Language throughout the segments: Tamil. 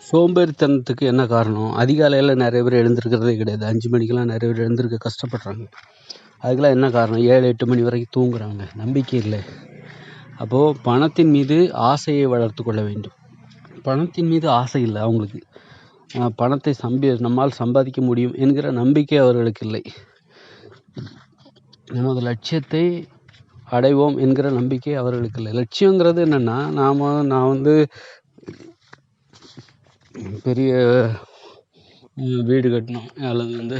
சோம்பேறித்தனத்துக்கு என்ன காரணம்? அதிகாலையில் நிறைய பேர் எழுந்திருக்கிறதே கிடையாது. 5 மணிக்கெல்லாம் நிறைய பேர் எழுந்திருக்க கஷ்டப்படுறாங்க. அதுக்கெல்லாம் என்ன காரணம்? 7, 8 மணி வரைக்கும் தூங்குறாங்க. நம்பிக்கை இல்லை. அப்போது பணத்தின் மீது ஆசையை வளர்த்து கொள்ள வேண்டும். பணத்தின் மீது ஆசை இல்லை அவங்களுக்கு. பணத்தை நம்மால் சம்பாதிக்க முடியும் என்கிற நம்பிக்கை அவர்களுக்கு இல்லை. நமது லட்சியத்தை அடைவோம் என்கிற நம்பிக்கை அவர்களுக்கு இல்லை. லட்சியங்கிறது என்னென்னா, நான் வந்து பெரிய வீடு கட்டணும், அல்லது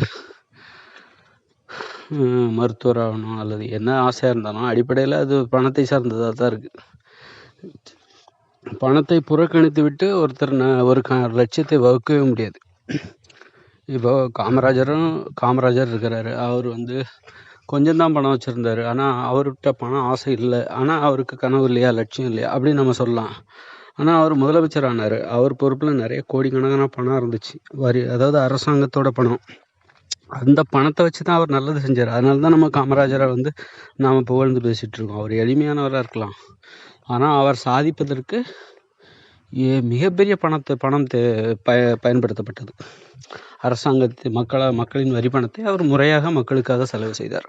மருத்துவர் ஆகணும், அல்லது என்ன ஆசையாக இருந்தாலும் அடிப்படையில் அது பணத்தை சார்ந்ததாக தான் இருக்குது. பணத்தை புறக்கணித்து விட்டு ஒருத்தர் ஒரு லட்சியத்தை வகுக்கவே முடியாது. இப்போ காமராஜர் இருக்கிறாரு. அவர் கொஞ்சம் தான் பணம் வச்சுருந்தார். ஆனால் அவர்கிட்ட பணம் ஆசை இல்லை. ஆனால் அவருக்கு கனவு இல்லையா, லட்சியம் இல்லையா அப்படின்னு நம்ம சொல்லலாம். ஆனால் அவர் முதலமைச்சர் ஆனார். அவர் பொறுப்பில் நிறைய கோடிக்கணக்கான பணம் இருந்துச்சு, அதாவது அரசாங்கத்தோட பணம். அந்த பணத்தை வச்சு தான் அவர் நல்லது செஞ்சார். அதனால தான் நம்ம காமராஜரை நாம் புகழ்ந்து பேசிகிட்டு இருக்கோம். அவர் எளிமையானவராக இருக்கலாம், ஆனால் அவர் சாதிப்பதற்கு மிகப்பெரிய பணம் பயன்படுத்தப்பட்டது. மக்களின் வரி பணத்தை அவர் முறையாக மக்களுக்காக செலவு செய்தார்.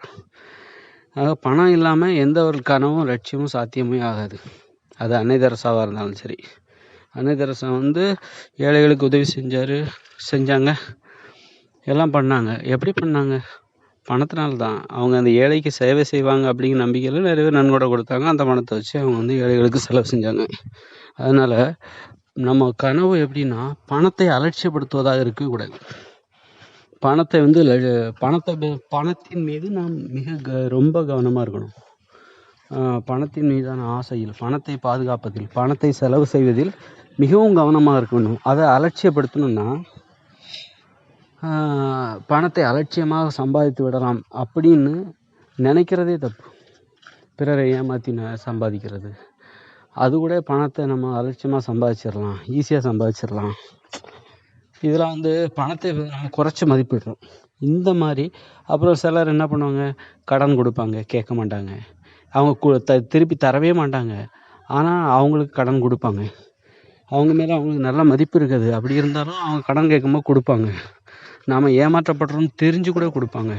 ஆக பணம் இல்லாமல் எந்த ஒரு கனவும் லட்சியமும் சாத்தியமே ஆகாது. அது அன்னை தெரசாவாக இருந்தாலும் சரி. அன்னை தெரசா ஏழைகளுக்கு உதவி செஞ்சாங்க, எல்லாம் பண்ணாங்க. எப்படி பண்ணாங்க? பணத்தினால்தான். அவங்க அந்த ஏழைக்கு சேவை செய்வாங்க அப்படிங்கிற நம்பிக்கையில் நிறைய பேர் நன்கொடை கொடுத்தாங்க. அந்த பணத்தை வச்சு அவங்க ஏழைகளுக்கு செலவு செஞ்சாங்க. அதனால் நம்ம கனவு எப்படின்னா, பணத்தை அலட்சியப்படுத்துவதாக இருக்கக்கூடாது. பணத்தின் மீது நாம் ரொம்ப கவனமாக இருக்கணும். பணத்தின் மீதான ஆசையில், பணத்தை பாதுகாப்பதில், பணத்தை செலவு செய்வதில் மிகவும் கவனமாக இருக்கணும். அதை அலட்சியப்படுத்தணும்னா பணத்தை அலட்சியமாக சம்பாதித்து விடலாம் அப்படின்னு நினைக்கிறதே தப்பு. பிறரை ஏமாற்றி சம்பாதிக்கிறது, அது கூட பணத்தை நம்ம அலட்சியமாக சம்பாதிச்சிடலாம், ஈஸியாக சம்பாதிச்சிடலாம். இதெல்லாம் பணத்தை நம்ம குறைச்சி மதிப்பிடுறோம். இந்த மாதிரி அப்புறம் சிலர் என்ன பண்ணுவாங்க, கடன் கொடுப்பாங்க, கேட்க மாட்டாங்க. அவங்க திருப்பி தரவே மாட்டாங்க. ஆனால் அவங்களுக்கு கடன் கொடுப்பாங்க. அவங்க மேலே அவங்களுக்கு நல்ல மதிப்பு இருக்காது. அப்படி இருந்தாலும் அவங்க கடன் கேட்கும்போது கொடுப்பாங்க. நாம் ஏமாற்றப்படுறோம்னு தெரிஞ்சு கூட கொடுப்பாங்க.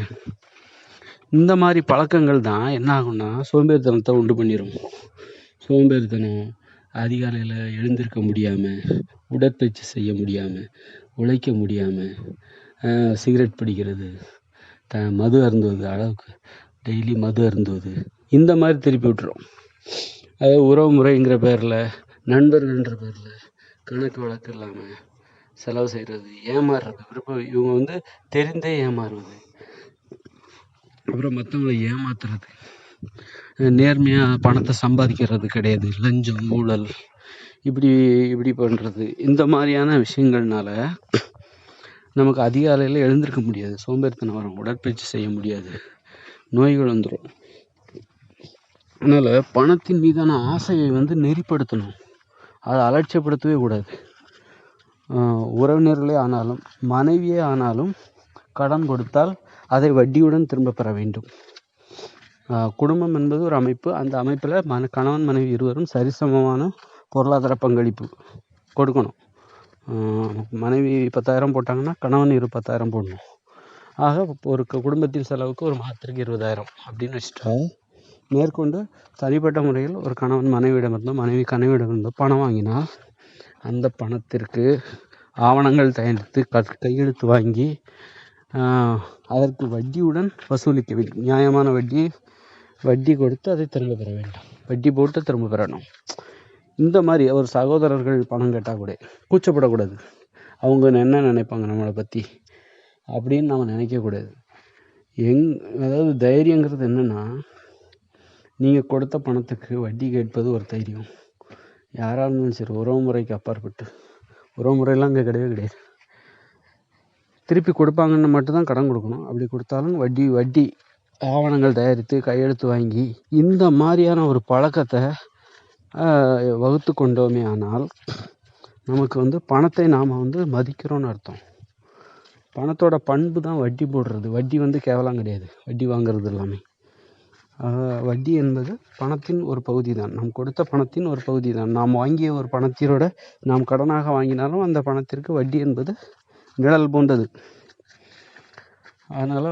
இந்த மாதிரி பழக்கங்கள் தான் என்ன ஆகும்னா சோம்பேறித்தனத்தை உண்டு பண்ணிடும். சோம்பேறித்தனம், அதிகாலையில் எழுந்திருக்க முடியாமல், உடற்பயிற்சி செய்ய முடியாமல், உழைக்க முடியாமல், சிகரெட் பிடிக்கிறது, மது அருந்துவது, அளவுக்கு டெய்லி மது அருந்துவது, இந்த மாதிரி திருப்பி விட்டுரும். அது உறவு முறைங்கிற பேரில், நண்பர்கள்ன்ற பேரில் கணக்கு வழக்கு இல்லாமல் செலவு செய்கிறது, ஏமாறுறது. இவங்க தெரிந்தே ஏமாறுவது, அப்புறம் மற்றவங்களை ஏமாத்துறது, நேர்மையாக பணத்தை சம்பாதிக்கிறது கிடையாது, லஞ்சம், ஊழல், இப்படி பண்ணுறது. இந்த மாதிரியான விஷயங்கள்னால நமக்கு அதிகாலையில் எழுந்திருக்க முடியாது, சோம்பேறித்தனம் வரும், உடற்பயிற்சி செய்ய முடியாது, நோய்கள் வந்துடும். அதனால் பணத்தின் மீதான ஆசையை நெறிப்படுத்தணும், அதை அலட்சியப்படுத்தவே கூடாது. உறவினர்களே ஆனாலும், மனைவியே ஆனாலும் கடன் கொடுத்தால் அதை வட்டியுடன் திரும்ப பெற வேண்டும். குடும்பம் என்பது ஒரு அமைப்பு. அந்த அமைப்பில் கணவன் மனைவி இருவரும் சரிசமமான பொருளாதார பங்களிப்பு கொடுக்கணும். மனைவி 10,000 போட்டாங்கன்னா கணவன் 10,000 போடணும். ஆக ஒரு குடும்பத்தின் செலவுக்கு ஒரு மாதத்திற்கு 20,000 அப்படின்னு வச்சுட்டா, மேற்கொண்டு தனிப்பட்ட முறையில் ஒரு கணவன் மனைவியிடமிருந்தோ, மனைவி கணவனிடமிருந்தோ பணம் வாங்கினால் அந்த பணத்திற்கு ஆவணங்கள் தயாரித்து கையெழுத்து வாங்கி அதற்கு வட்டியுடன் வசூலிக்க வேண்டும். நியாயமான வட்டி கொடுத்து அதை திரும்ப பெற வேண்டும். வட்டி போட்டு திரும்ப பெறணும். இந்த மாதிரி ஒரு சகோதரர்கள் பணம் கேட்டால் கூட கூச்சப்படக்கூடாது. அவங்க என்ன நினைப்பாங்க நம்மளை பற்றி அப்படின்னு நம்ம நினைக்கக்கூடாது. அதாவது தைரியங்கிறது என்னென்னா, நீங்கள் கொடுத்த பணத்துக்கு வட்டி கேட்பது ஒரு தைரியம். யாராக இருந்தாலும் சரி, உறவு முறைக்கு அப்பாற்பட்டு. உறவு முறையெல்லாம் அங்கே கிடையவே கிடையாது. திருப்பி கொடுப்பாங்கன்னு மட்டும்தான் கடன் கொடுக்கணும். அப்படி கொடுத்தாலும் வட்டி ஆவணங்கள் தயாரித்து கையெழுத்து வாங்கி, இந்த மாதிரியான ஒரு பழக்கத்தை வகுத்து கொண்டோமே ஆனால் நமக்கு பணத்தை நாம் மதிக்கிறோன்னு அர்த்தம். பணத்தோட பண்பு தான் வட்டி போடுறது. வட்டி கேவலம் கிடையாது, வட்டி வாங்கிறது எல்லாமே. வட்டி என்பது பணத்தின் ஒரு பகுதி தான். நாம் கொடுத்த பணத்தின் ஒரு பகுதி தான். நாம் வாங்கிய ஒரு பணத்தினோட நாம் கடனாக வாங்கினாலும் அந்த பணத்திற்கு வட்டி என்பது நிழல் போன்றது. அதனால்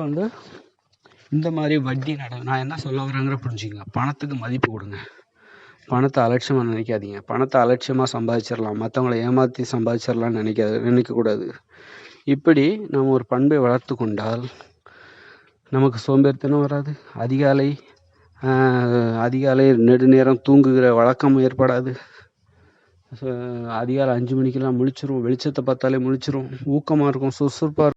இந்த மாதிரி வட்டி நான் என்ன சொல்ல வரேங்கிற புரிஞ்சுக்கங்க. பணத்துக்கு மதிப்பு கொடுங்க. பணத்தை அலட்சியமாக நினைக்காதீங்க. பணத்தை அலட்சியமாக சம்பாதிச்சிடலாம், மற்றவங்களை ஏமாற்றி சம்பாதிச்சிடலாம்னு நினைக்கக்கூடாது. இப்படி நாம் ஒரு பண்பை வளர்த்து கொண்டால் நமக்கு சோம்பேறித்தனம் வராது. அதிகாலை நெடுநேரம் தூங்குகிற வழக்கம் ஏற்படாது. அதிகாலை 5 மணிக்கெல்லாம் முழிச்சிரும். வெளிச்சத்தை பார்த்தாலே முழிச்சிரும். ஊக்கமாக இருக்கும், சுறுசுறுப்பாக இருக்கும்.